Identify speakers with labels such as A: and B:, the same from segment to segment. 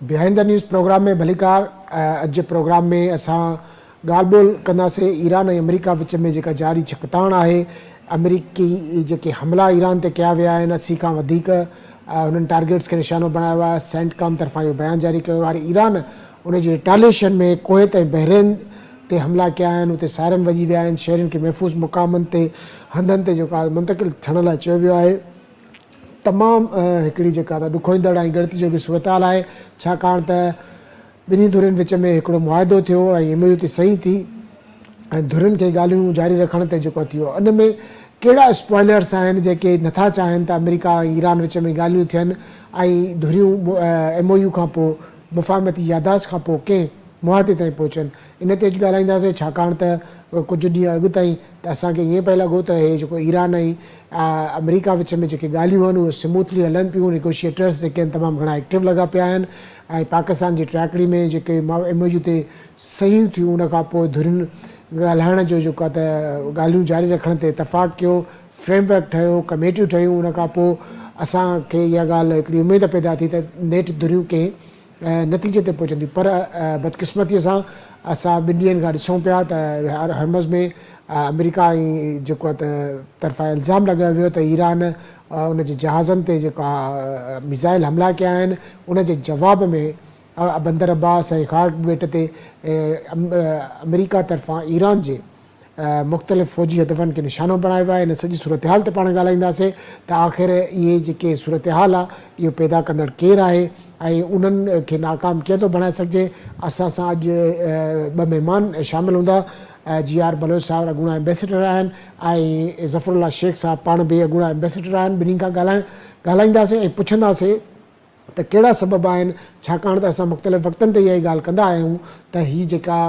A: Behind the news programme में भलीकार अॼु जे programme में असां ॻाल्हि ॿोल कंदासीं ईरान ऐं अमेरिका विच में जेका जारी छिकताण आहे। अमेरिकी जेके हमला ईरान ते कया विया आहिनि 80 खां वधीक उन्हनि टारगेट्स खे निशानो बणायो आहे। सेंटकॉम तरफ़ां इहो बयानु जारी कयो आहे। ईरान उन जी रिटालिएशन में कुवैत ऐं बहरेन ते हमला कया आहिनि। उते सायरन वॼी विया आहिनि। शहरनि खे महफ़ूज़ मुक़ामनि ते हंधनि ते जेको आहे मुंतक़िल थियण लाइ चयो वियो आहे। तमामु हिकिड़ी जेका त ॾुखोईंदड़ ऐं गिणती जो बि सूरत हाल आहे, छाकाणि त ॿिन्ही धुरियुनि विच में हिकिड़ो मुआदो थियो ऐं MOU ते सही थी ऐं धुरियुनि खे ॻाल्हियूं जारी रखण ते जेको थियो। इन में कहिड़ा स्पॉइलर्स आहिनि जेके नथा चाहिनि त अमेरिका ऐं ईरान विच में ॻाल्हियूं थियनि ऐं धुरियूं MOU खां पोइ मुफ़ाहमती यादाश्त खां पोइ कंहिं मुआदे ताईं पहुचनि। इन ते अॼु ॻाल्हाईंदासीं, छाकाणि त कुझु ॾींहं अॻु ताईं त असांखे ईअं पियो लॻो त हे जेको ईरान ऐं अमेरिका विच में जेके ॻाल्हियूं आहिनि उहे स्मूथली हलनि पियूं। नेगोशिएटर्स जेके आहिनि तमामु घणा एक्टिव लॻा पिया आहिनि ऐं पाकिस्तान जी ट्रैकड़ी में जेके MOU ते सही थियूं उन खां पोइ धुरियुनि ॻाल्हाइण जो जेको आहे त ॻाल्हियूं जारी रखण ते इतफ़ाक़ कयो, फ्रेमवर्क ठहियो, कमेटियूं ठहियूं। उन खां पोइ असांखे इहा ॻाल्हि हिकिड़ी उमेद पैदा थी त नेठि धुरियूं कंहिं नतीजे ते पहुचंदी। पर बदकिस्मतीअ सां असां ॿिनि ॾींहंनि खां ॾिसूं पिया त हर्मज़ में अमेरिका ऐं जेको आहे त तरफ़ां इल्ज़ाम लॻायो वियो त ईरान उन जे जहाज़नि ते जेका मिज़ाइल हमला कया आहिनि उन जे जवाब में बंदर अब्बास ऐं ख़ार्क ॿेट ते अमेरिका तरफ़ां ईरान जे मुख़्तलिफ़ फ़ौजी हदफ़नि खे निशानो बणायो आहे। इन सॼी सूरत हाल ते पाण ॻाल्हाईंदासीं त आख़िर इहे जेके सूरत हाल आहे इहो पैदा कंदड़ केरु आहे ऐं उन्हनि खे नाकाम कीअं थो बणाए सघिजे। असां सां अॼु ॿ महिमान शामिल हूंदा। GR बलोच साहब अॻूणा एम्बेसडर आहिनि ऐं ज़फ़रुल्ला शेख साहब पाण बि अॻूणा एम्बेसडर आहिनि। ॿिन्ही खां ॻाल्हाईंदासीं ऐं पुछंदासीं त कहिड़ा सबब आहिनि, छाकाणि त असां मुख़्तलिफ़ वक़्तनि ते इहा ई ॻाल्हि कंदा आहियूं त हीअ जेका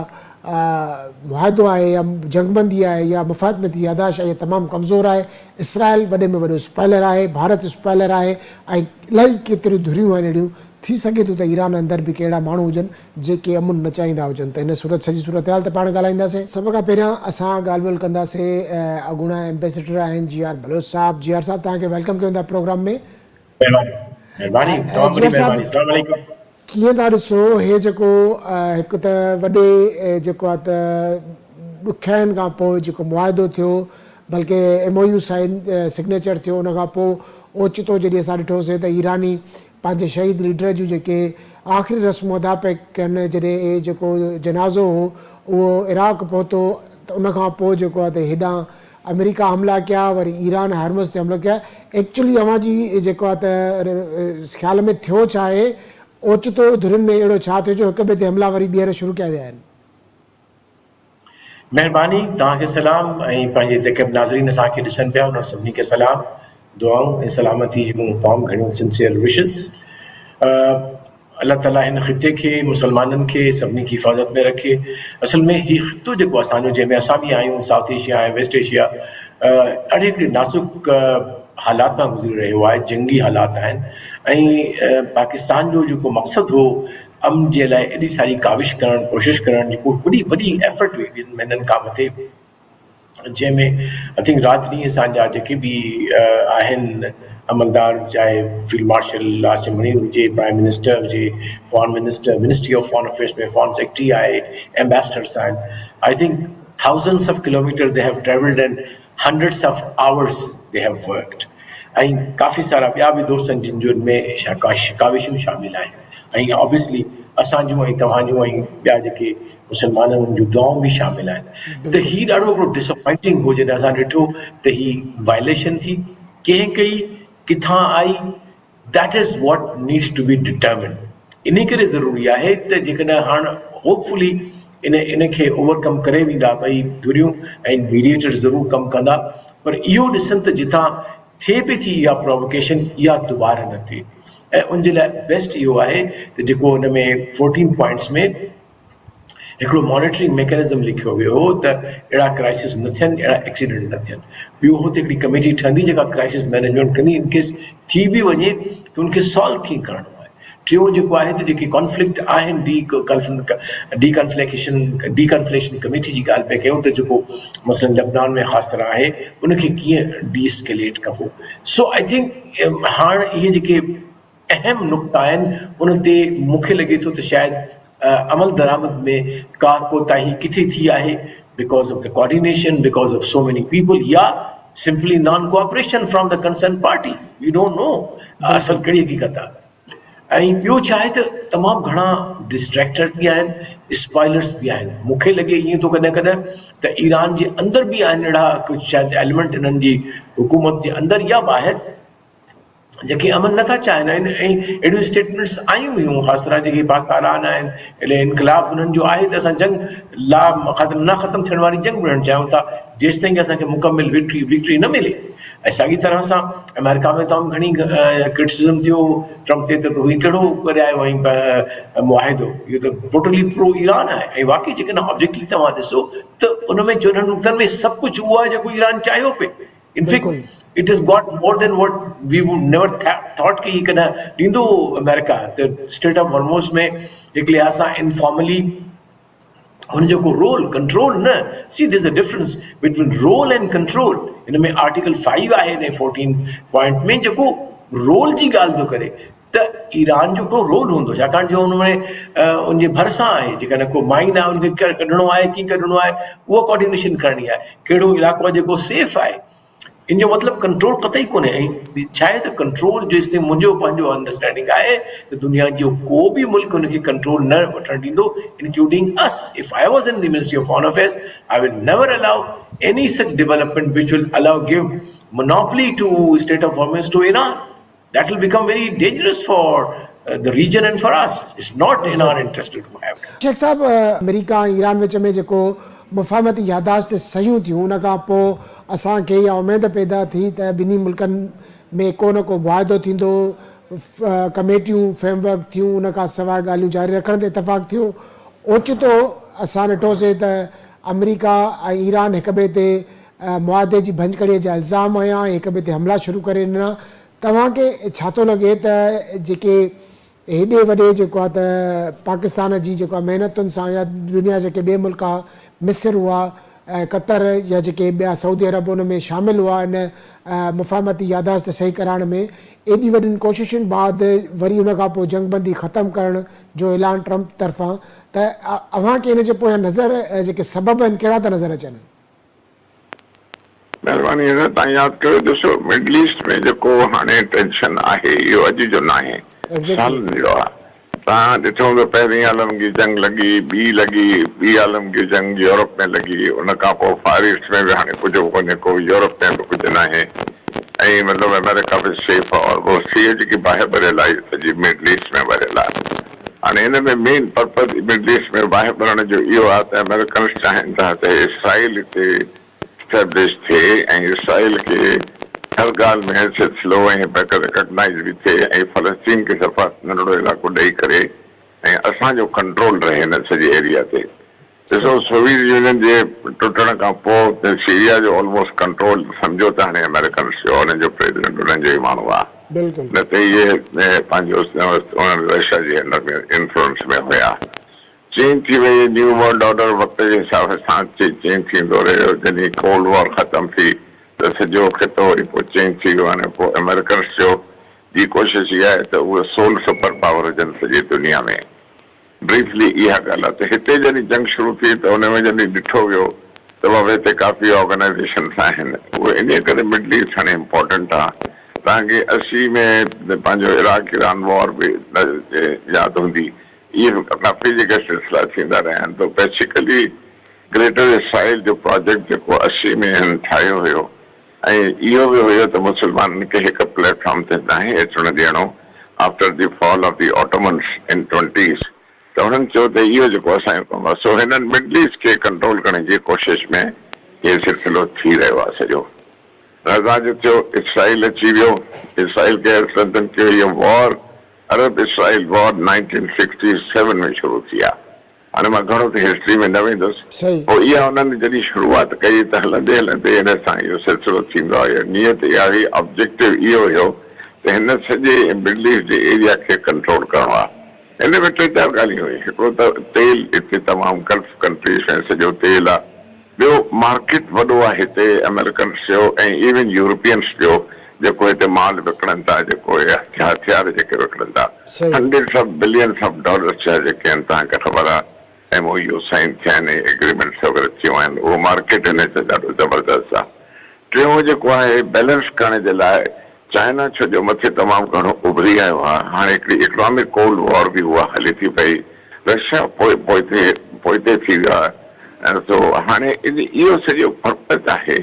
A: मुआदो आहे या जंगबंदी आहे या मुफ़ाहमती यादाश्त आहे इहा तमामु कमज़ोर आहे। इसराइल वॾे में वॾो स्पॉइलर आहे, भारत स्पॉइलर आहे ऐं इलाही केतिरियूं धुरियूं आहिनि अहिड़ियूं। थी सघे थो त ईरान अंदरि बि कहिड़ा माण्हू हुजनि जेके अमुन न चाहींदा हुजनि। त इन सॼी सूरत हाल ते पाण ॻाल्हाईंदासीं। सभ खां पहिरियां असां ॻाल्हि ॿोल कंदासीं अॻूणा एम्बेसडर आहिनि GR बलोच साहब। GR साहब तव्हांखे वेलकम कयूं था प्रोग्राम में। GR साहब कीअं था ॾिसो हे जेको हिकु त वॾे जेको आहे त ॾुखियाईनि खां पोइ जेको मुआदो थियो, बल्कि MOU सिग्नेचर थियो, उन खां पोइ ओचितो जॾहिं असां ॾिठोसीं त ईरानी पंहिंजे शहीद लीडर जूं जेके आख़िरी रस्म अदा पे कनि, जॾहिं जेको जनाज़ो हो उहो इराक़ पहुतो त उन खां पोइ जेको आहे त हेॾां अमेरिका हमला कया, वरी ईरान हर्मज़ ते हमला कया। एक्चुअली अव्हां जी जेको आहे त ख़्याल में थियो छा आहे, ओचितो धुरियुनि में अहिड़ो छा थियो जो हिक ॿिए ते हमला वरी ॿीहर शुरू कया विया आहिनि?
B: महिरबानी, तव्हांखे सलाम ऐं पंहिंजे जेके बि नाज़रीन असांखे ॾिसनि पिया उन्हनि सभिनी खे सलाम, दुआऊं ऐं सलामती जूं तमामु घणियूं सिंसियर विशिस। अल्लाह ताला हिन ख़िते खे, मुसलमाननि खे, सभिनी की हिफ़ाज़त में रखे। असल में हीउ ख़ितो जेको असांजो जंहिंमें असां बि आहियूं, साउथ एशिया ऐं वेस्ट एशिया, ॾाढे हिकिड़े नाज़ुक हालात मां गुज़री रहियो आहे। जंगी हालात आहिनि ऐं पाकिस्तान जो जेको मक़सदु हो अमन जे लाइ एॾी सारी काविश करणु, कोशिशि करणु, जेको वॾी एफर्ट हुई ॿिनि महीननि खां मथे, जंहिंमें आई थिंक राति ॾींहुं असांजा जेके बि आहिनि अमलदार, चाहे फील्ड मार्शल आसिम मुनीर हुजे, प्राइम मिनिस्टर हुजे, foreign minister, ministry of foreign affairs में फॉरेन सेक्रेटरी आहे, एम्बेसडर्स आहिनि। I think thousands of kilometers they have traveled and hundreds of hours they have worked. ऐं काफ़ी सारा ॿिया बि दोस्त आहिनि जिन जो में काविशूं शामिल आहिनि ऐं ऑब्वियसली असांजूं ऐं तव्हांजूं ऐं ॿिया जेके मुसलमान आहिनि उन जूं दुआऊं बि शामिल आहिनि। त हीउ ॾाढो हिकिड़ो डिसअपॉइंटिंग हो जॾहिं असां ॾिठो त हीअ वायलेशन थी, कंहिं कई, किथां आई, that is what needs to be determined. इन करे ज़रूरी आहे त जेकॾहिं हाणे होपफुली इन खे ओवरकम करे वेंदा ॿई धुरियूं ऐं मीडिएटर ज़रूरु कमु कंदा, पर इहो ॾिसनि त जिथां थिए पई थी इहा प्रोवोकेशन, इहा दुबारा न थिए। ऐं उनजे लाइ बेस्ट इहो आहे त जेको हुन में 14 पॉइंट्स में हिकिड़ो मॉनिटरिंग मैकेनिज़म लिखियो वियो हो त अहिड़ा क्राइसिस न थियनि, अहिड़ा एक्सीडेंट न थियनि। ॿियो हुते हिकिड़ी कमेटी ठहंदी जेका क्राइसिस मैनेजमेंट कंदी, इनकेस थी बि वञे त उनखे सॉल्व कीअं करणो आहे। टियों जेको आहे त जेके कॉन्फ्लिक्ट आहिनि, डीकन्फ्लेशन कमेटी जी ॻाल्हि पिया कयूं त जेको मसलन लेबनान में ख़ासि तरह आहे उनखे कीअं डीस्केलेट कबो। सो आई थिंक हाणे इहे जेके अहम नुक़्ता आहिनि उन ते मूंखे लॻे थो त शायदि अमल दरामद में का कोताही किथे थी आहे because of the coordination, because of so many people, या simply non-cooperation from the concerned parties. We don't know असल कहिड़ी हक़ीक़त आहे. ऐं ॿियो छा आहे त तमामु घणा डिस्ट्रैक्टर बि आहिनि, स्पॉइलर्स बि आहिनि. मूंखे लॻे ईअं थो कॾहिं कॾहिं त ईरान जे अंदरि बि आहिनि अहिड़ा कुझु शायदि एलिमेंट इन्हनि जी हुकूमत जे अंदरि या ॿाहिरि जेके अमन नथा चाहिनि ऐं अहिड़ियूं स्टेटमेंट्स आयूं हुयूं, ख़ासि तरह जेके पाकिस्तान आहिनि एॾे इनकलाब उन्हनि जो आहे त असां जंग न ख़तमु थियण वारी जंग विढ़णु चाहियूं था जेसि ताईं असांखे मुकमिल विक्ट्री न मिले. ऐं साॻी तरह सां अमेरिका में तमामु घणी क्रिटिसिज़म थियो ट्रम्प ते त हीउ कहिड़ो करे आयो ऐं मुआहिदो, इहो त टोटली प्रो ईरान आहे. ऐं वाक़ई जेकॾहिं ऑब्जेक्टली तव्हां ॾिसो त उन में चोॾहं नुक़्तनि में सभु कुझु उहो आहे जेको ईरान चाहियो पिए. In fact it has got more than what we would never thought कि कॾहिं ॾींदो अमेरिका. त स्टेट ऑफ हॉर्मोज़ में हिकु लिहाज़ सां इनफॉर्मली हुन जेको रोल कंट्रोल न सी there is a difference between role and control. हिन में आर्टिकल 5 आहे हिन 14 पॉइंट में जेको रोल जी ॻाल्हि थो करे त ईरान जो हिकिड़ो रोल हूंदो, छाकाणि जो हुन में उनजे भरिसां आहे जेकॾहिं को माइन आहे उनखे कढणो आहे, कीअं कढणो आहे, उहा कोऑर्डिनेशन करणी आहे. कहिड़ो इलाइक़ो आहे जेको सेफ आहे, इन जो मतिलबु कंट्रोल कतई कोन्हे. ऐं छा आहे त कंट्रोल जेसि ताईं मुंहिंजो पंहिंजो अंडरस्टैंडिंग आहे त दुनिया जो को बि मुल्क हुनखे कंट्रोल न वठणु ॾींदो, including us. If I was in the ministry of foreign affairs I will never allow any such development which will allow give monopoly to state of Hormuz to Iran. That will become very dangerous for the region and for us. It's not in our interest to have that.
A: Sheikh Sahab, America ऐं Iran विच में जेको मुफ़ाहमती यादाश्त सयूं थियूं उन खां पोइ असांखे इहा उमेद पैदा थी त ॿिन्ही मुल्कनि में को न को मुआहिदो थींदो, कमेटियूं फ्रेमवर्क थियूं, उन खां सवाइ ॻाल्हियूं जारी रखण ते इतफ़ाक़ थियो. ओचितो असां ॾिठोसीं त अमेरिका ऐं ईरान हिक ॿिए ते मुआहिदे जी भंजकड़ीअ जा इल्ज़ाम हया ऐं हिक ॿिए ते हमला शुरू करे ॾिना. तव्हांखे छा थो लॻे त जेके हेॾे वॾे जेको आहे त पाकिस्तान जी जेको आहे महिनतुनि सां या दुनिया जेके ॿिए मुल्क आहे, मिस्र हुआ ऐं कतर या जेके ॿिया सऊदी अरब उन में शामिलु हुआ इन मुफ़ाहमती यादाश्त सही कराइण में, एॾी वॾियुनि कोशिशुनि बाद वरी उन खां पोइ जंगबंदी ख़तमु करण जो ऐलान ट्रम्प तरफ़ां, त अव्हांखे इन जे पोयां नज़र जेके सबब आहिनि कहिड़ा था नज़र अचनि?
C: महिरबानी तव्हां यादि कयो, ॾिसो मिडल ईस्ट में जेको हाणे टेंशन आहे इहो अॼु जो न आहे, सालनि जो आहे. तव्हां ॾिठो त पहिरीं आलमगीर जंग लॻी, ॿी आलमगीर जंग यूरोप में लॻी, उन खां पोइ फार ईस्ट में बि हाणे कुझु कोन्हे को, यूरोप में बि कुझु न आहे. ऐं मतिलबु अमेरिका बि सेफ आहे और वो सी जेकी बाहि भरियल आहे सॼी मिडल ईस्ट में भरियल आहे. हाणे हिन में मेन पर्पज़ मिडल ईस्ट में बाहि भरण जो इहो आहे त अमेरिकन्स चाहिनि था त इसराइल हिते एस्टेब्लिश थिए ऐं इसराइल खे हर ॻाल्हि में हैसियत स्लो ऐं रिकॉग्नाइज़ बि थिए ऐं फलस्तीन खे सफ़ा नंढड़ो इलाइक़ो ॾेई करे ऐं असांजो कंट्रोल रहे हिन सॼे एरिया ते. ॾिसो सोवियत यूनियन जे टुटण खां पोइ त सीरिया जो ऑलमोस्ट कंट्रोल सम्झो त हाणे अमेरिकन्स जो, हुननि जो प्रेसिडेंट उन्हनि जो ई माण्हू आहे, न त इहे पंहिंजो रशिया जे हिन में इंफ्लुएंस में हुया. चेंज थी वई न्यू वर्ल्ड ऑर्डर वक़्त जे हिसाब सां चेंज थींदो रहियो. जॾहिं कोल्ड वॉर ख़तमु थी त सॼो ख़ितो वरी पोइ चेंज थी वियो. हाणे पोइ अमेरिकन्स जो जी कोशिशि इहा आहे त उहे सोल सुपर पावर हुजनि सॼी दुनिया में. ब्रीफली इहा ॻाल्हि आहे. त हिते जॾहिं जंग शुरू थी त हुन में जॾहिं ॾिठो वियो त बाबा हिते काफ़ी ऑर्गेनाइज़ेशन्स आहिनि, उहे इन करे मिडल ईस्ट हाणे इम्पोर्टेंट आहे. तव्हांखे 80 में पंहिंजो इराक ईरान वॉर बि यादि हूंदी, इहे काफ़ी जेके सिलसिला थींदा रहिया आहिनि. त बेसिकली ग्रेटर इसराइल जो प्रोजेक्ट जेको 80 में हिन ठाहियो हुयो ऐं इहो बि हुयो त मुस्लमाननि खे हिकु प्लेटफॉर्म ते नाहे अचणु ॾियणो after the fall of the Ottomans इन 20s. त हुननि चयो त इहो जेको असांजो कमु आहे. सो हिननि मिडल ईस्ट खे कंट्रोल करण जी कोशिशि में इहो सिलसिलो थी रहियो आहे सॼो. रज़ा जो थियो इसराइल अची वियो, इसराइल खे कयो. इहो वॉर अरब इसराइल वॉर 1967 में शुरू थी आहे. हाणे मां घणो त हिस्ट्री में न वेंदुसि. पोइ इहा हुननि जॾहिं शुरूआति कई त हलंदे हलंदे हिन सां इहो सिलसिलो थींदो आहे. नियत इहा हुई, ऑब्जेक्टिव इहो हुयो त हिन सॼे मिडल ईस्ट जे एरिया खे कंट्रोल करणो आहे. हिन में 3-4 ॻाल्हियूं हुयूं. हिकिड़ो त तेल हिते तमामु गल्फ कंट्रीज़ में सॼो तेल आहे. ॿियो मार्केट वॾो आहे हिते अमेरिकन्स जो ऐं इवन यूरोपियंस जो. जेको हिते माल विकिणनि था, जेको हथियार जेके विकिणनि था,
A: सही।
C: $100 of billions जेके आहिनि, तव्हांखे ख़बर आहे MOU साइन थिया आहिनि, एग्रीमेंट्स वग़ैरह थियूं आहिनि, उहो मार्केट हिन ते ॾाढो ज़बरदस्त आहे। टियों जेको आहे बैलेंस करण जे लाइ चाइना छो जो मथे तमामु घणो उभरी आयो आहे, हाणे हिकिड़ी इकोनॉमिक कोल्ड वॉर बि उहा हले थी पई, रशिया पोइते थी वियो आहे, ऐं तो हाणे इहो सॼो पर्पज़ आहे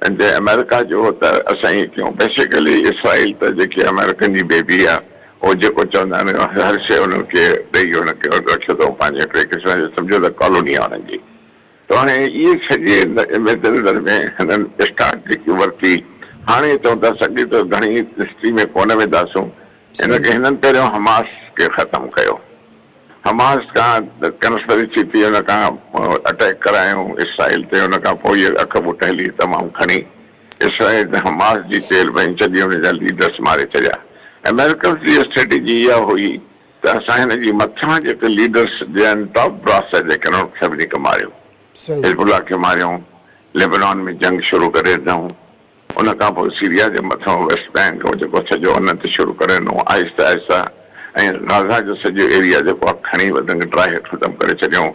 C: जे अमेरिका जो त असां ईअं कयूं। बेसिकली इसराइल त जेकी अमेरिकन जी बेबी आहे, उहो जेको चवंदा आहिनि हर शइ हुनखे ॾेई हुनखे रखियो अथऊं पंहिंजे हिकिड़े क़िस्म जो, सम्झो त कॉलोनी आहे हुननि जी। त हाणे इहे सॼे नज़र में हिननि स्टार्ट जेकी वरिती, हाणे चऊं था सॼी त घणी हिस्ट्री में कोन वेंदासूं, हिनखे हिननि पहिरियों हमास खे ख़तमु कयो, हमास खां कंस्पिरेसी थी, हुन खां अटैक करायूं इसराइल ते, हुन खां पोइ इहे अख ॿुट हली तमामु खणी इसराइल हमास जी तेल भई छॾी, हुन जा लीडर्स मारे छॾिया। अमेरिकन जी स्ट्रेटेजी इहा हुई त असां हिन जी मथां जेके लीडर्स आहिनि, टॉप ब्रास जेके सभिनी खे मारियूं, हिज़बुल्लाह खे मारियूं, लेबनान में जंग शुरू करे ॾिनऊं, उन खां पोइ सीरिया जे मथां वेस्ट बैंक जेको सॼो उन ते शुरू करे ॾिनो आहिस्ता आहिस्ता, ऐं गाज़ा जो सॼो एरिया जेको आहे खणी वधंग ड्राए ख़तमु करे छॾियऊं,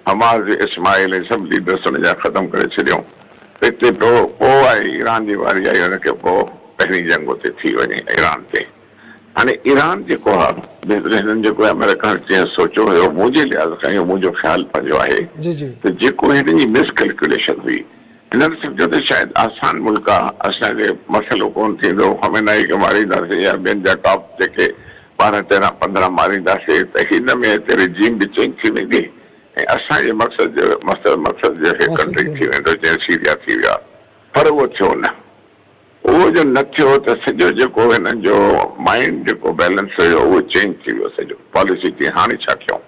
C: हमास इस्माइल ऐं सभु लीडर्स हुनजा ख़तमु करे छॾियऊं। हिते पोइ आई ईरान जी वारी आई, हुनखे पोइ पहिरीं जंग उते थी वञे ईरान ते। हाणे ईरान जेको आहे हिननि जेको अमेरिका जीअं सोचियो हुयो, मुंहिंजे लिहाज़ खां इहो मुंहिंजो ख़्यालु पंहिंजो आहे त जेको हिन जी मिसकैलकुलेशन हुई, हिननि सम्झो त शायदि आसान मुल्क आहे, असांखे मसइलो कोन थींदो, हमेनाई खे मारींदासीं या ॿियनि जा टॉप जेके 12, 13, 15 मारींदासीं त हिन में हिते रिजीम बि चेंज थी वेंदी ऐं असांजे मक़सद जो कंट्री थी वेंदो, जीअं सीरिया थी वियो आहे। पर उहो थियो न, उहो जो न थियो त सॼो जेको हिननि जो माइंड जेको बैलेंस हुयो उहो चेंज थी वियो सॼो, पॉलिसी थी। हाणे छा कयूं,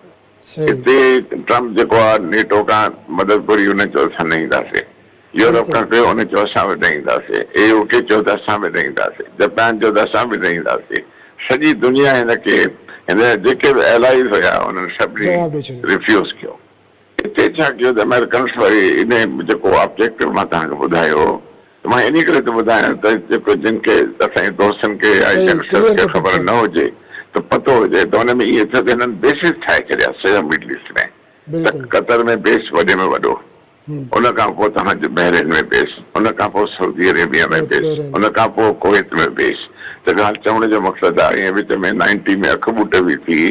C: हिते ट्रम्प जेको आहे नेटो खां मदद घुरी, हुन चयो असां न ईंदासीं, यूरोप खां कयो हुन चयो असां बि न ईंदासीं, AOK चयो त असां बि न ईंदासीं, जापान चयो त असां बि न ईंदासीं, सॼी दुनिया हिनखे हिन जेके बि एलाइज़ हुया उन्हनि सभिनी रिफ्यूज़ कयो। हिते छा कयो त अमेरिकन्स वरी इन जेको ऑब्जेक्टिव मां तव्हांखे ॿुधायो, मां इन करे थो ॿुधायां त जेको जिन खे असांजे दोस्तनि खे या यंगस्टर्स खे ख़बर न हुजे त पतो हुजे त हुन में इहे थियो त हिननि बेसिस ठाहे छॾिया सॼा मिडल ईस्ट में, कतर में बेस वॾे में वॾो, उन खां पोइ तव्हांजे बहरेन में बेस, उन खां पोइ सऊदी अरेबिया में बेस, उन खां पोइ कुवैत में बेस। त ॻाल्हि चवण जो मक़सदु आहे, ऐं विच में 90 में अख ॿुट बि थी,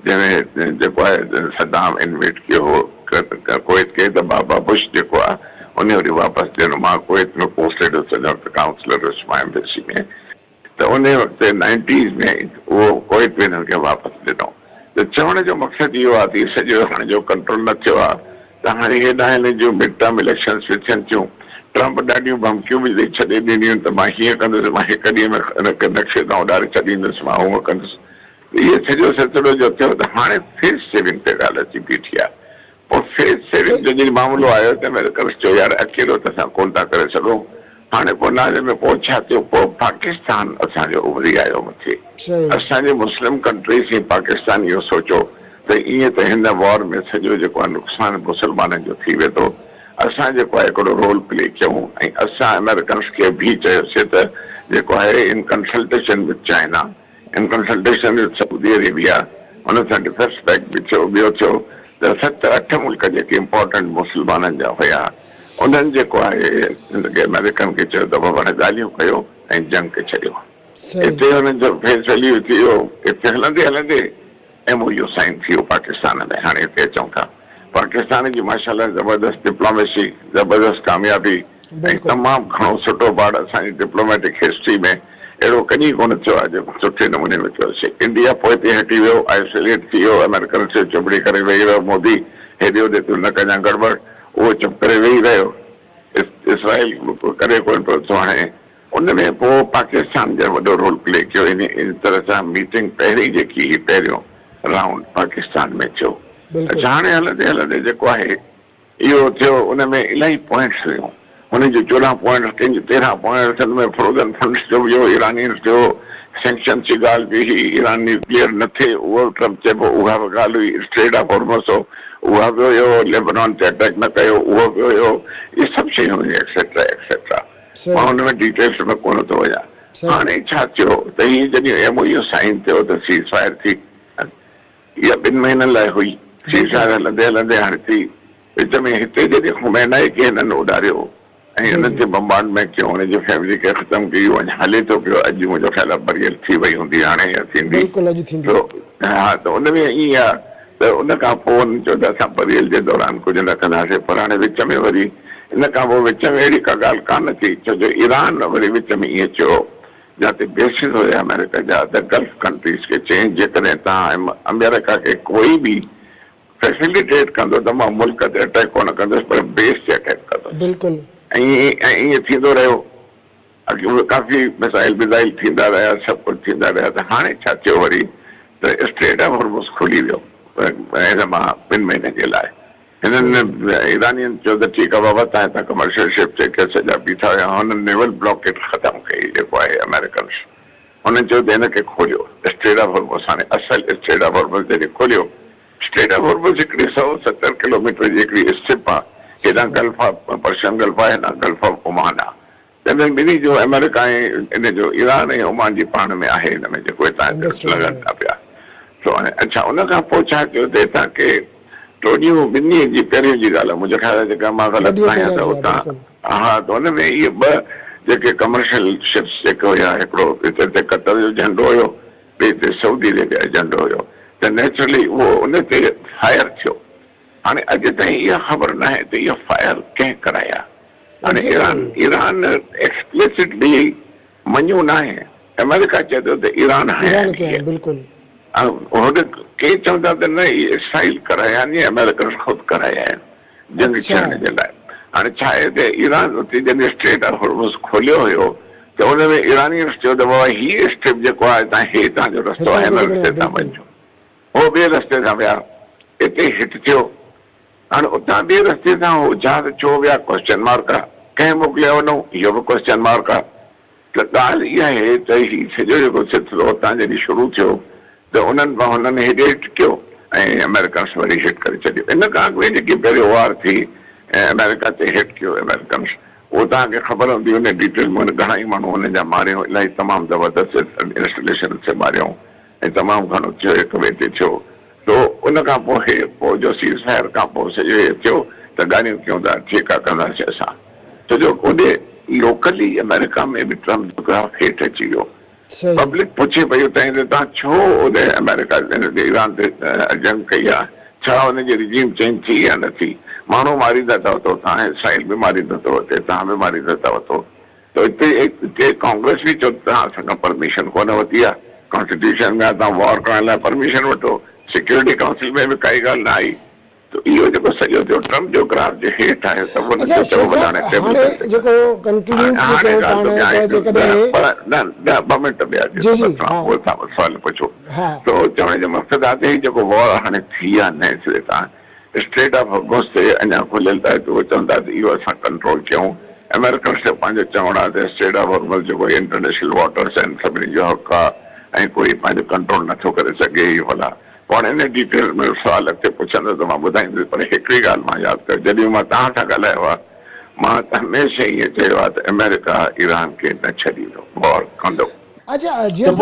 C: जंहिंमें जेको आहे सद्दाम इन्वेट कयो हो कुवैत खे, त बाबा बुश जेको आहे उन वरी वापसि ॾिनो। मां कुवैत में पोस्टेड हुउसि काउंसलर हुउसि मां एम्बेसी में, त उन वक़्तु 90s में उहो कुवैत में हिननि खे वापसि ॾिनो। त चवण जो मक़सदु इहो आहे त सॼो हाणे जो कंट्रोल न थियो आहे, त हाणे हेॾा हिन जूं मिड टर्म इलेक्शन्स बि थियनि थियूं, ट्रम्प ॾाढियूं धमकियूं बि ॾेई छॾे ॾिनियूं त मां हीअं कंदुसि, मां हिकु ॾींहं में हिनखे नक्शे तां उॾारे छॾींदुसि, मां हूअं कंदुसि। इहे सॼो सिलसिलो जो थियो त हाणे फेस सेविंग ते ॻाल्हि अची बीठी आहे। पोइ फेस सेविंग जो जॾहिं मामिलो आयो त अमेरिकन्स चयो यार अकेलो त असां कोन था करे सघूं, हाणे पोइ नाले में पोइ छा थियो, पोइ पाकिस्तान असांजो उभरी आयो मथे, असांजे मुस्लिम कंट्रीज़ ऐं पाकिस्तान इहो सोचियो त ईअं त हिन वॉर में सॼो जेको आहे नुक़सानु मुस्लमाननि जो थी वेंदो, असां जेको आहे हिकिड़ो रोल प्ले कयूं, ऐं असां अमेरिकन्स खे बि चयोसीं त जेको आहे in consultation with China, in consultation with Saudi Arabia, हुन सां डिफेंस पैक्ट बि थियो। ॿियो थियो त 7-8 मुल्क जेके इम्पोर्टेंट मुस्लमाननि जा हुया, उन्हनि जेको आहे हिनखे अमेरिकन खे चयो त बाबा ॻाल्हियूं कयो ऐं जंग खे छॾियो। हिते हुननि जो फेस वैल्यू थी वियो, हिते हलंदे हलंदे MOU साइन थी वियो पाकिस्तान में। हाणे हिते अचूं था, पाकिस्तान जी माशाल्लाह ज़बरदस्त डिप्लोमेसी, ज़बरदस्त कामयाबी ऐं तमामु घणो सुठो पार्ट असांजी डिप्लोमेटिक हिस्ट्री में अहिड़ो कॾहिं कोन थियो आहे जेको सुठे नमूने में कयोसीं। इंडिया पोइते हटी वियो, आइसोलेट थी वियो, अमेरिकन से चुपड़ी करे वेही रहियो, मोदी हेॾे होॾे तूं न कजां गड़बड़, उहो चुप करे वेही रहियो, इसराइल करे कोन पियो थो। हाणे उन में पोइ पाकिस्तान जो वॾो रोल प्ले कयो। इन तरह सां मीटिंग पहिरीं जेकी ही पहिरियों राउंड पाकिस्तान में थियो। हाणे हलंदे हलंदे जेको आहे इहो थियो, उन में इलाही पॉइंट्स हुयूं, हुन जो 14 पॉइंट, कंहिंजो 13 पॉइंट, में फ्रोज़न फंड्स जो बि हो, इरानियंस जो सैंक्शन जी ॻाल्हि बि हुई, ईरान न्यूक्लियर न थिए उहो ट्रम्प चइबो, उहा बि ॻाल्हि हुई, स्ट्रेट ऑफ हॉर्मुज़ हो उहा बि हुयो, लेबनान ते अटैक न कयो उहो बि हुयो, इहे सभु शयूं हुयूं एक्सेट्रा एक्सेट्रा। मां हुन में डिटेल्स में कोन थो वञा। हाणे छा थियो त हीअ जॾहिं MOU साइन थियो त सीज़ फायर थी, इहा 2 महीननि लाइ हुई, सीज़ फायर हलंदे हलंदे हाणे थी। विच में हिते जॾहिं खुमैनाई खे हिननि उॾारियो ऐं हुननि खे बम्बार्डमेंट कयो, हुनजी फैमिली खे ख़तमु कयो, अञा हले थो पियो। अॼु मुंहिंजो ख़्याल आहे बरियल थी वई हूंदी हाणे या थींदी।
A: बिल्कुलु अॼु थींदी।
C: हा, त उन में ईअं आहे त उन खां पोइ हुननि चयो त असां बरियल जे दौरान कुझु न कंदासीं, पर हाणे विच में वरी इन खां पोइ विच में अहिड़ी का ॻाल्हि कान थी, छो जो ईरान वरी विच में ईअं चयो जिते बेसिस हुया अमेरिका जा, त गल्फ कंट्रीज़ खे चई जेकॾहिं तव्हां अमेरिका खे कोई बि फैसिलिटेट कंदो त मां मुल्क ते अटैक कोन कंदुसि, पर बेस ते अटैक कंदुसि।
A: बिल्कुलु
C: ऐं ईअं थींदो रहियो। अॻे काफ़ी मिसाइल विज़ाइल थींदा रहिया, सभु कुझु थींदा रहिया। त हाणे छा थियो वरी त स्ट्रेट ऑफ हॉर्मुज़ खुली वियो हिन मां 2 महीने जे लाइ। हिननि ईरानियुनि चयो त ठीकु आहे बाबा, तव्हां हितां कमर्शियल शिप जेके सॼा बीठा हुया हुननि नेवल ब्लॉकेट ख़तमु कई, जेको आहे अमेरिकन्स। हुननि चयो त हिनखे खोलियो स्ट्रेट ऑफ हॉर्मुज़। हाणे असल स्ट्रेट ऑफ हॉर्मुज़ जॾहिं खोलियो, स्ट्रेट ऑफ हॉर्मुज़ हिकिड़ी 170 किलोमीटर जी हिकिड़ी स्ट्रिप आहे। हेॾां गल्फ आहे, पर्शियन गल्फ आहे, हेॾां गल्फ ऑफ ओमान आहे। त हिननि ॿिन्ही जो अमेरिका ऐं इन जो ईरान ऐं ओमान जी पाण में आहे हिन में जेको हितां लॻनि था पिया। तो हाणे अच्छा उन खां पोइ छा कयो त हितां के टोडियूं ॿिन्ही जी पहिरियों जी ॻाल्हि आहे, मुंहिंजे ख़्याल आहे जेका मां ग़लति आहियां त उतां। हा, त हुन में इहे 2 जेके कमर्शियल शिप्स जेके हुया, हिकिड़ो हिते ते कतर जो झंडो हुयो, ॿिए ते सऊदी अरेबिया जो झंडो हुयो। त नेचुरली उहो उन ते फायर थियो। हाणे अॼु ताईं इहा ख़बर न आहे त इहा फायर कंहिं कराया। हाणे ईरान एक्सप्लिसिटली मञियो न आहे, अमेरिका चए थो त ईरान आहे।
A: बिल्कुलु
C: के चवंदा त न इसराइल कराया आहिनि, अमेरिकन ख़ुदि कराया आहिनि जंग छॾण जे लाइ। हाणे छा आहे त ईरान उते जॾहिं स्ट्रेट ऑफ हॉर्मुज़ खोलियो हुयो त हुन में ईरानियुनि चयो त बाबा हीअ स्ट्रिप जेको आहे तव्हां तव्हांजो रस्तो आहे, हिन रस्ते तां वञो। उहो ॿिए रस्ते तां विया, हिते हिट थियो। हाणे उतां ॿिए रस्ते तां उहो जहाज़ छो विया, क्वेश्चन मार्क आहे। कंहिं मोकिलिया वञो, इहो बि क्वेश्चन मार्क आहे। त ॻाल्हि इहा आहे त हीउ सॼो जेको सिलसिलो उतां जॾहिं शुरू थियो त हुननि हेॾे हिट कयो ऐं अमेरिकन्स वरी हिट करे छॾियो। इन खां अॻु जेकी पहिरियों वार थी ऐं अमेरिका ते हिट कयो अमेरिकन्स, उहो तव्हांखे ख़बर हूंदी हुन डिटेल में घणा ई माण्हू हुन जा मारियो, इलाही तमामु ज़बरदस्त इंस्टॉलेशन से मारियो ऐं तमामु घणो थियो हिक ॿिए ते थियो। तो उन खां पोइ जो सीज़ फायर खां पोइ सॼो इहो थियो त ॻाल्हियूं कयूं था ठीकु आहे कंदासीं असां। छो जो ओॾे लोकली अमेरिका में बि ट्रम्प जो ग्राफ हेठि अची वियो। पब्लिक पुछे पई उतां त तव्हां छो ओॾे अमेरिका ईरान ते जंग कई आहे, छा हुनजी रिजीम चेंज थी या न थी। माण्हू मारींदा अथव त तव्हां इसराइल बि मारींदो अथव, हिते तव्हां बि मारींदा अथव। त हिते कांग्रेस बि चयो तव्हां असांखां परमिशन कोन वरिती आहे, कॉन्स्टिट्यूशन में तव्हां वॉर करण लाइ परमिशन वठो, सिक्योरिटी काउंसिल में बि काई ॻाल्हि न आई। त इहो जेको सॼो थियो ट्रम्प जो ग्राफ जे हेठि आहे त सवाल पुछो। त चवण जो मक़सदु आहे त जेको वॉर हाणे थी आहे नए सिरे तां स्ट्रेट ऑफ हॉर्मुज़ ते अञा खुलियल आहे, त उहे चवंदा त इहो असां कंट्रोल कयूं। अमेरिकन्स जो पंहिंजो चवणु आहे त स्ट्रेट ऑफ हॉर्मुज़ जेको इंटरनेशनल वाटर्स आहिनि सभिनी जो हक़ आहे ऐं कोई पंहिंजो कंट्रोल नथो करे सघे। इहो भला पाण इन डिटेल में सुवाल अॻिते पुछंदो त मां ॿुधाईंदुसि, पर हिकिड़ी ॻाल्हि मां यादि कयो जॾहिं मां तव्हां सां ॻाल्हायो आहे, मां त हमेशह ईअं चयो आहे त अमेरिका ईरान खे न छॾींदो, वॉर कंदो।
A: अच्छा जीअं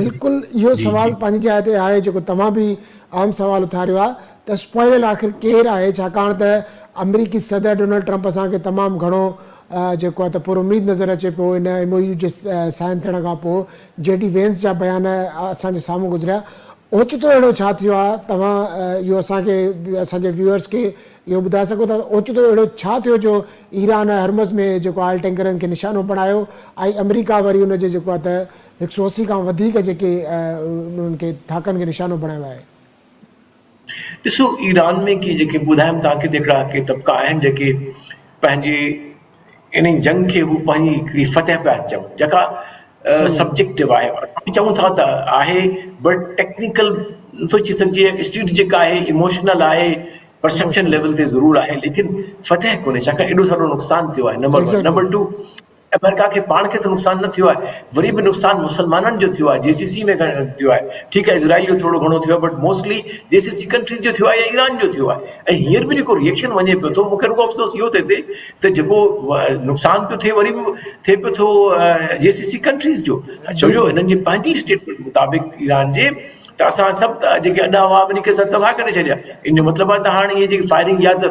A: बिल्कुलु इहो सवाल पंहिंजी जाइ ते आहे जेको तव्हां बि आम सवाल उथारियो आहे त स्पॉइलर आख़िर केरु आहे, छाकाणि त अमरीकी सदर डोनाल्ड ट्रम्प असांखे तमामु घणो जेको आहे त पुरुमीद नज़र अचे पियो इन MOU जे साइन थियण खां पोइ। JD वेंस जा बयान असांजे साम्हूं गुज़रिया। ओचितो अहिड़ो छा थियो आहे, तव्हां इहो असांजे व्यूअर्स खे इहो ॿुधाए सघो था ओचितो अहिड़ो छा थियो जो ईरान हरमज़ में जेको ऑयल टैंकरनि खे निशानो बणायो ऐं अमरीका वरी उनजे जेको आहे त 180 खां वधीक जेके उन्हनि खे थाकनि खे निशानो बणायो आहे।
B: ॾिसो ईरान में की जेके ॿुधायमि तव्हांखे हिकिड़ा के तबिका आहिनि जेके पंहिंजे इन जंग खे हू पंहिंजी हिकिड़ी फतह पिया चवनि, जेका सब्जेक्टिव आहे, चऊं था त आहे बट टेक्निकल सोचे सघिजे स्टेट जेका आहे इमोशनल आहे, परसेप्शन लेवल ते ज़रूरु आहे, लेकिन फतह कोन्हे छाकाणि एॾो सारो नुक़सानु थियो आहे। नंबर 1 नंबर 2 अमेरिका खे पाण खे त नुक़सान न थियो आहे, वरी बि नुक़सान मुसलमाननि जो थियो आहे, JCC में थियो आहे, ठीकु आहे इज़राइल जो थोरो घणो थियो आहे, बट मोस्टली JCC कंट्रीज़ जो थियो आहे या ईरान जो थियो आहे। ऐं हींअर बि जेको रिएक्शन वञे पियो थो, मूंखे रुॻो अफ़सोस इहो थिए त जेको नुक़सान पियो थिए वरी बि थिए पियो थो JCC कंट्रीज़ जो, छो जो हिननि जी पंहिंजी स्टेटमेंट मुताबिक़ ईरान जे त असां सभु जेके अॾा हुआ अमेरिका सां तबाह करे छॾिया। इन जो मतिलबु आहे त हाणे इहे जेकी फायरिंग या त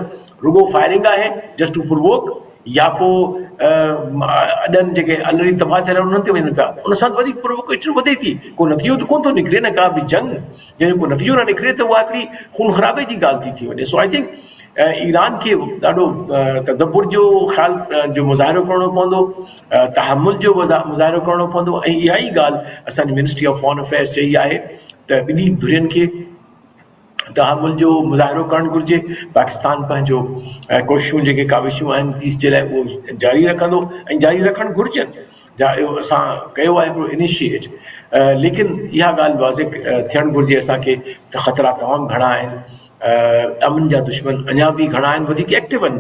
B: रुॻो फायरिंग आहे जस्ट टू प्रोवोक, या पोइ अॾनि जेके ऑलरेडी तबाह थियल उन्हनि ते वञनि पिया, उन सां वधीक प्रोवोकेशन वधे थी। को नतीजो त कोन थो निकिरे न, का बि जंग जंहिंजो को नतीजो न निकिरे त उहा हिकिड़ी खून ख़राबे जी ॻाल्हि थी वञे। सो आई थिंक ईरान खे ॾाढो तदब्बुर जो ख़्याल जो मुज़ाहिरो करणो पवंदो, तहमुल जो मुज़ाहिरो करणो पवंदो। ऐं इहा ई ॻाल्हि असांजी मिनिस्ट्री ऑफ फॉरेन अफेयर्स चई आहे त ॿिन्ही धुरियुनि खे तहमुल जो मुज़ाहिरो करणु घुरिजे। पाकिस्तान पंहिंजो कोशिशूं जेके काविशूं आहिनि पीस जे लाइ उहो जारी रखंदो ऐं जारी रखणु घुरिजनि, असां कयो आहे हिकिड़ो इनिशिएट, लेकिन इहा ॻाल्हि वाज़िब थियणु घुरिजे असांखे त ख़तरा तमामु घणा आहिनि। अमन जा दुश्मन अञा बि घणा आहिनि, वधीक एक्टिव आहिनि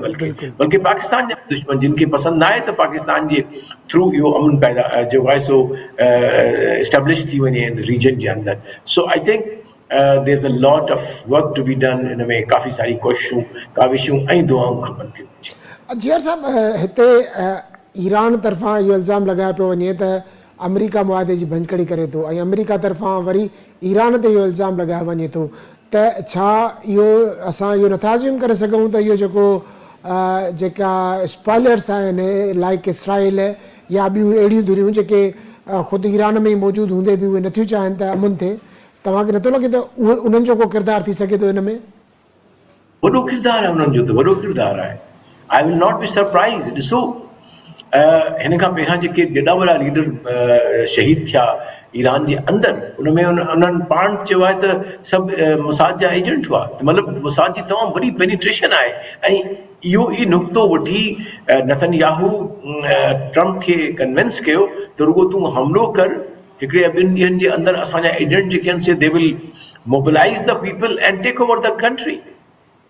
B: बल्कि पाकिस्तान जा दुश्मन जिन खे पसंदि न आहे त पाकिस्तान जे थ्रू इहो अमन पैदा जेको आहे सो एस्टेब्लिश थी वञे रीजन जे अंदरि। So I think there's a lot of work to be done इन में काफ़ी सारी कोशिशूं काविशूं ऐं दुआऊं खपनि थियूं।
A: जियर साहब, हिते ईरान तरफ़ां इहो इल्ज़ाम लॻायो पियो वञे त अमेरिका मुआदे जी भंजकड़ी करे थो, ऐं अमेरिका तरफ़ां वरी ईरान ते इहो इल्ज़ाम लॻायो वञे थो, त छा इहो असां इहो नथा अज़्यूम करे सघूं त इहो जेको जेका स्पॉयलर्स आहिनि लाइक इसराइल या ॿियूं अहिड़ियूं धुरियूं जेके ख़ुदि ईरान में ई मौजूदु हूंदे बि उहे नथियूं चाहिनि त अमन थिए, तव्हांखे नथो लॻे त उहे उन्हनि जो को किरदारु थी सघे थो हिन में?
B: वॾो किरदारु आहे उन्हनि जो, त वॾो किरदारु आहे। आई विल नॉट बी सरप्राइज़। ॾिसो हिन खां पहिरियां जेके केॾा वॾा लीडर शहीद थिया ईरान जे अंदरि, उनमें उन्हनि पाण चयो आहे त सभु मुसाद जा एजेंट हुआ, मतिलबु मुसाद जी तमामु वॾी पेनिट्रेशन आहे। ऐं इहो ई नुक़्तो वठी नेतन्याहू ट्रम्प खे कन्विंस कयो त रुॻो तूं हमिलो कर, हिकिड़े ॿिनि ॾींहंनि जे अंदरि असांजा एजेंट जेके आहिनि से they will mobilise the people and take over the country.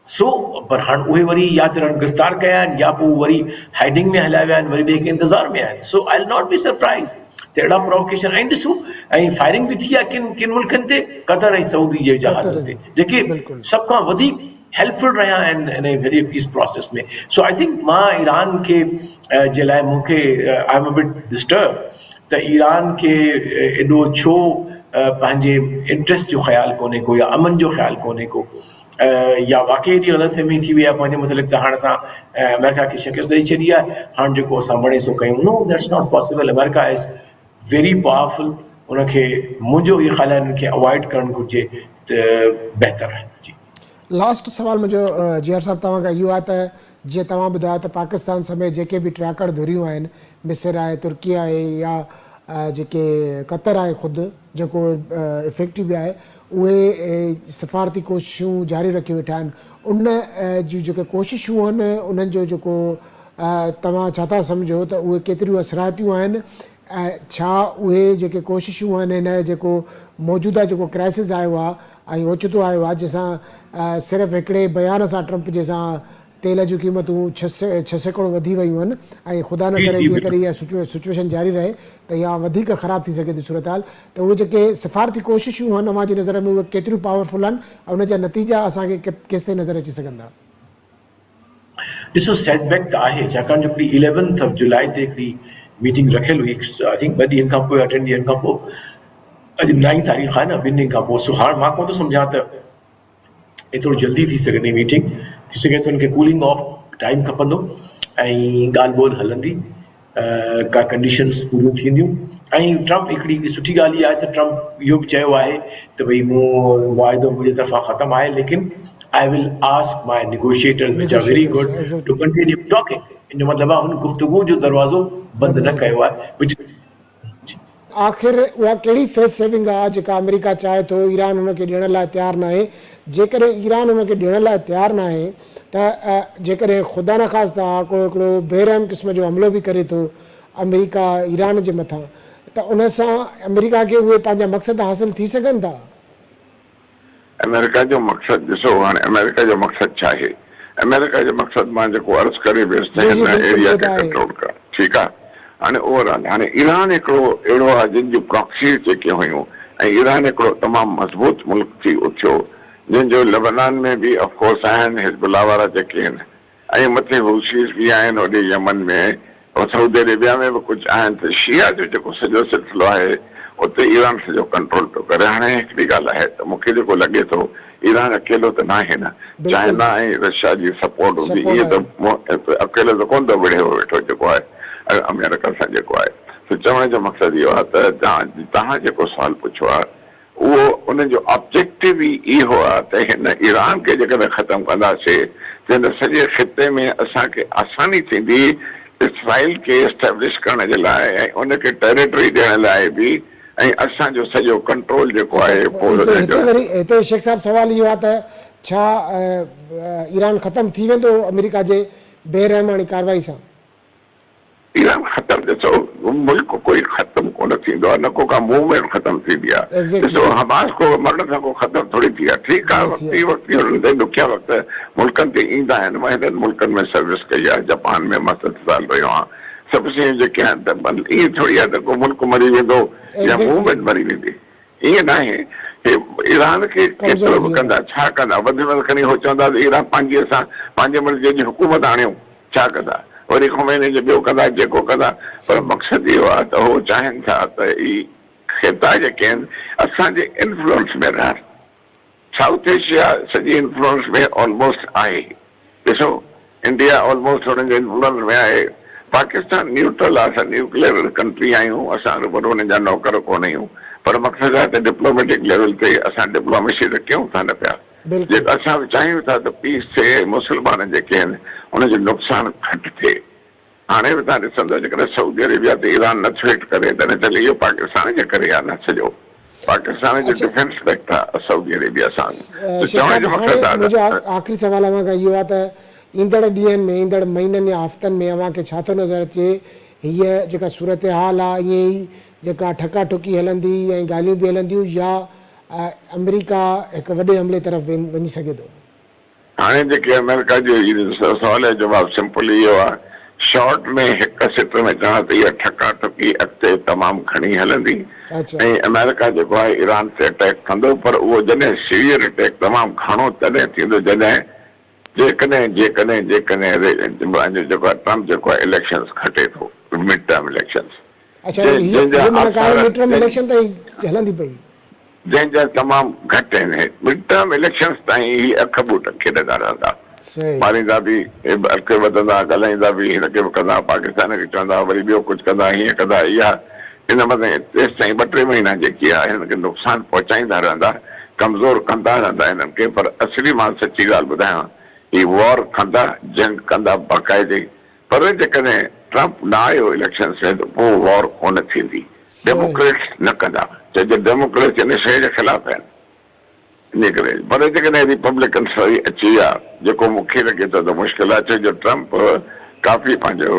B: So पर हाणे उहे वरी या त गिरफ़्तार कया आहिनि या पोइ वरी हाइडिंग में हलिया विया आहिनि, वरी ॿिए के इंतज़ार में आहिनि। So I will not be surprise त अहिड़ा प्रोवोकेशन। ऐं ॾिसो ऐं फायरिंग बि थी आहे किन मुल्कनि ते, क़तर ऐं सऊदी जे जहाज़नि ते, जेके सभ खां वधीक हेल्पफुल रहिया आहिनि हिन वेरी पीस प्रोसेस में। सो आई थिंक मां ईरान खे जे लाइ मूंखे I am a bit disturb त ईरान खे एॾो छो पंहिंजे इंट्रस्ट जो ख़्यालु कोन्हे को या अमन जो ख़्यालु कोन्हे को, या वाक़ई एॾी ग़लतफ़हमी थी वई आहे पंहिंजे मुतलिक़ त हाणे असां अमेरिका खे शिकस्त ॾेई छॾी आहे, हाणे जेको असां बणे सो कयूं। No, that's not possible. America is very powerful. उनखे मुंहिंजो इहो ख़्यालु आहे उनखे अवॉइड करणु घुरिजे त बहितर आहे। जी,
A: लास्ट सवाल मुंहिंजो जियर साहब तव्हां खां इहो आहे त जीअं तव्हां ॿुधायो त पाकिस्तान समेत जेके बि ट्रैकड़ धुरियूं आहिनि, मिस्र आहे, तुर्की आहे या जेके कतर आहे ख़ुदि जेको इफेक्टिव आहे, उहे सफ़ारती कोशिशूं जारी रखी वेठा आहिनि। उन जूं जेके कोशिशूं आहिनि उन्हनि जो जेको तव्हां छा था सम्झो त उहे केतिरियूं असरातियूं आहिनि? ऐं छा उहे जेके कोशिशूं आहिनि हिन जेको मौजूदा जेको क्राइसिस आयो आहे ऐं ओचितो आयो आहे जंहिंसां सिर्फ़ु हिकिड़े बयान सां ट्रम्प जंहिंसां तेल जूं क़ीमतूं 6 सैकड़ो वधी वियूं आहिनि ऐं ख़ुदा न करे जीअं करे इहा सिचुएशन जारी रहे त इहा वधीक ख़राबु थी सघे थी सूरत हाल, त उहे जेके सिफ़ारती कोशिशूं आहिनि अव्हां जी नज़र में उहे केतिरियूं पावरफुल आहिनि ऐं उन जा नतीजा असांखे केसि ताईं नज़र अची सघंदा?
B: ॾिसो, सेटबैक त आहे, छाकाणि जो हिकिड़ी 11 जुलाई ते हिकिड़ी मीटिंग रखियलु हुई, आई थिंक 2 ॾींहंनि खां पोइ या 3 ॾींहंनि खां पोइ, अॼु 9 तारीख़ आहे न, 2 ॾींहंनि खां पोइ। सो हाणे मां कोन थो सम्झां त एतिरो जल्दी थी सघे थी मीटिंग, थी सघे थो हुनखे कूलिंग ऑफ टाइम खपंदो ऐं ॻाल्हि ॿोल हलंदी, का कंडीशन्स पूरियूं थींदियूं। ऐं ट्रम्प हिकिड़ी सुठी ॻाल्हि इहा आहे त ट्रम्प इहो बि चयो आहे त भई मूं मुआइदो मुंहिंजे तरफ़ां ख़तमु आहे, लेकिन I will ask my negotiators which are very good to continue talking. इन जो मतिलबु आहे हुन गुफ़्तगू जो दरवाज़ो बंदि न कयो आहे। आख़िर
A: उहा कहिड़ी फेस सेविंग आहे जेका अमेरिका चाहे थो ईरान हुनखे ॾियण लाइ तयारु न आहे? जेकॾहिं ईरान हुनखे ॾियण लाइ तयारु न आहे त जेकॾहिं ख़ुदा न ख़ासिता को हिकिड़ो बेरहम क़िस्म जो हमिलो बि करे थो अमेरिका ईरान जे मथां, त उन सां अमेरिका खे उहे पंहिंजा मक़सद हासिल थी सघनि था?
C: अमेरिका जो मक़सदु ॾिसो, हाणे अमेरिका जो मक़सदु छा आहे? अमेरिका जो मक़सदु मां जेको अर्ज़ु करे वियुसि त हिन एरिया खे कंट्रोल करणु, ठीकु आहे। हाणे ओवरऑल हाणे ईरान हिकिड़ो अहिड़ो आहे जिन जूं प्रॉक्सीज़ जेके हुयूं ऐं ईरान हिकिड़ो तमामु मज़बूत मुल्क थी उथियो जिन जो लेबनान में बि ऑफकोर्स आहिनि हिज़बुल्लाह वारा जेके आहिनि ऐं मथे हुशीस बि आहिनि होॾे यमन में ऐं सऊदी अरेबिया में बि कुझु आहिनि त शिया जो जेको सॼो सिलसिलो आहे उते ईरान सॼो कंट्रोल थो करे। हाणे हिकिड़ी ॻाल्हि आहे त मूंखे जेको लॻे थो ईरान अकेलो त न आहे न, चाइना ऐं रशिया जी सपोर्ट हूंदी, ईअं त अकेलो त कोन थो विढ़े वेठो जेको आहे अमेरिका सां जेको आहे। त चवण जो मक़सदु इहो आहे त तव्हां जेको सुवाल पुछियो आहे उहो उनजो ऑब्जेक्टिव ई इहो आहे त हिन ईरान खे जेकॾहिं ख़तमु कंदासीं त हिन सॼे ख़िते में असांखे आसानी थींदी इसराइल खे एस्टेब्लिश करण जे लाइ ऐं उनखे टेरिटरी ॾियण लाइ बि ऐं असांजो सॼो कंट्रोल जेको आहे
A: हिते शेख साहब सवाल इहो आहे त छा ईरान ख़तमु थी वेंदो अमेरिका जे बेरहमानी कार्रवाई सां?
C: ईरान ख़तमु ॾिसो मुल्क कोई ख़तमु कोन थींदो आहे, न को का मूवमेंट ख़तमु थींदी आहे। ॾिसो हमास को मरण सां को ख़तमु थोरी थी आहे, ठीकु आहे वक़्ती वक़्ती हुननि ते ॾुखिया वक़्त मुल्कनि ते ईंदा आहिनि। मां हिननि मुल्कनि में सर्विस कई आहे, जापान में मां 7 साल रहियो आहियां, सभु शयूं जेके आहिनि त ईअं थोरी आहे त को मुल्क मरी वेंदो या मूवमेंट मरी वेंदी, ईअं न आहे। ईरान खे केतिरो बि कंदा, छा कंदा, वधि में वधि खणी हो चवंदा त ईरान पंहिंजे मुल्क जी हुकूमत आणियूं, छा कंदा, वरी ख़ुमैनी जो ॿियो कंदा जेको कंदा। पर मक़सदु इहो आहे त उहो चाहिनि था त ई ख़िता जेके आहिनि असांजे इन्फ्लुएंस में रहनि। साउथ एशिया सॼी इन्फ्लुएंस में ऑलमोस्ट आहे, ॾिसो इंडिया ऑलमोस्ट हुननि जे इन्फ्लुएंस में आहे। पाकिस्तान न्यूट्रल आहे, असां न्यूक्लियर कंट्री आहियूं, असां हुननि जा नौकर कोन आहियूं, पर मक़सदु आहे त डिप्लोमेटिक लेवल ते असां डिप्लोमेसी त कयूं था न पिया। जेको असां चाहियूं था त पीस थिए, मुस्लमान जेके आहिनि उनजो नुक़सानु घटि थिए। हाणे बि तव्हां ॾिसंदव जेकॾहिं सऊदी अरेबिया ते ईरान नथो हिट करे त न चले इहो पाकिस्तान जे करे आहे, न सॼो पाकिस्तान जो डिफेंस पैक्ट आहे सऊदी अरेबिया सां।
A: मुंहिंजो आख़िरी सवाल अव्हां खां इहो आहे त ईंदड़ ॾींहंनि में, ईंदड़ महीननि या हफ़्तनि में अव्हांखे छा थो नज़र अचे, हीअ जेका सूरत हाल आहे ईअं ई जेका ठका ठुकी हलंदी ऐं ॻाल्हियूं बि हलंदियूं, या अमेरिका हिकु वॾे हमले तरफ़ वञी सघे थो?
C: हाणे जेके अमेरिका जो सवाल जो जवाबु सिंपल इहो आहे, शॉर्ट में हिकु सिट में चवां त इहा ठका ठुकी अॻिते तमामु घणी हलंदी ऐं अमेरिका जेको आहे ईरान ते अटैक कंदो, पर उहो जॾहिं सीवियर अटैक तमामु घणो तॾहिं थींदो जॾहिं जेकॾहिं जेको आहे ट्रम्प जेको आहे इलेक्शन्स खटे थो, मिड टर्म इलेक्शन्स जंहिंजा तमामु घटि आहिनि। मिड टर्म इलेक्शन्स ताईं ही अख ॿूट खेॾंदा रहंदा, मारींदा बि, अॻिते वधंदा, ॻाल्हाईंदा बि, हिनखे बि कंदा, पाकिस्तान खे चवंदा, वरी ॿियो कुझु कंदा, हीअं कंदा। इहा हिन मथे तेसि ताईं 2-3 महीना जेकी आहे हिनखे नुक़सानु पहुचाईंदा रहंदा, कमज़ोर कंदा रहंदा हिननि खे। पर असली मां सची ॻाल्हि ॿुधायां, ही वॉर कंदा, जंग कंदा बाक़ाइदे, पर जेकॾहिं ट्रम्प न आयो इलेक्शन्स में त पोइ वॉर कोन थींदी। डेमोक्रेट्स न कंदा, छो डेमोक्रेट्स हिन शइ जे ख़िलाफ़ आहिनि, इन करे। पर जेकॾहिं रिपब्लिकन्स वरी अची विया, जेको मूंखे लॻे थो त मुश्किल आहे, छो जो ट्रम्प काफ़ी पंहिंजो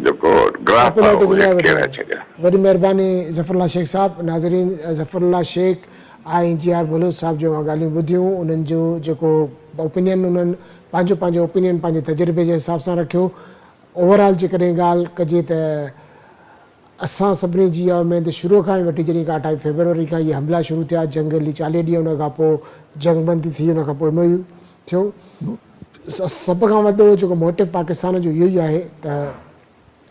C: जेको ग्राफ छॾिया।
A: वॾी महिरबानी ज़फ़रुल्लाह शेख साहब। नाज़रीन, ज़फ़रुल्लाह शेख ऐं IGR बलोच साहब जो ॻाल्हियूं ॿुधियूं, उन्हनि जो जेको ओपिनियन, उन्हनि पंहिंजो ओपिनियन पंहिंजे तजुर्बे जे हिसाब सां रखियो। ओवरऑल जेकॾहिं ॻाल्हि कजे त असां सभिनी जी उमेद शुरू खां ई वठी, जॾहिं 28 फरवरी खां इहे हमला शुरू थिया, जंग हली 40 ॾींहं, उन खां पोइ जंग बंदि थी, उन खां पोइ MOU थियो। सभ खां वॾो जेको मोटिव पाकिस्तान जो इहो ई आहे त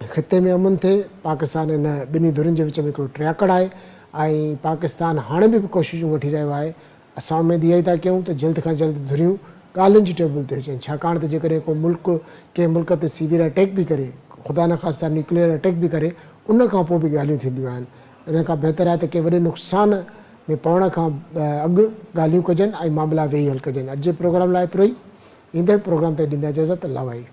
A: ख़िते में अमन थिए। पाकिस्तान हिन ॿिन्ही धुरियुनि जे विच में हिकिड़ो ट्रैकड़ आहे ऐं पाकिस्तान हाणे बि कोशिशूं वठी रहियो आहे। असां उमेद इहा ई था कयूं त जल्द खां जल्द धुरियूं ॻाल्हियुनि जी टेबल ते अचनि, छाकाणि त जेकॾहिं को मुल्क कंहिं मुल्क ते सीवियर अटैक बि करे, ख़ुदा न ख़ास्ता न्यूक्लियर अटैक बि करे, उन खां पोइ बि ॻाल्हियूं थींदियूं आहिनि। इन खां बहितर आहे त कंहिं वॾे नुक़सान में पवण खां अॻु ॻाल्हियूं कजनि ऐं मामला वेही हल कजनि। अॼु जे प्रोग्राम लाइ एतिरो ई। ईंदड़ प्रोग्राम ते ॾींदा इजाज़त। अल्लाह भाई।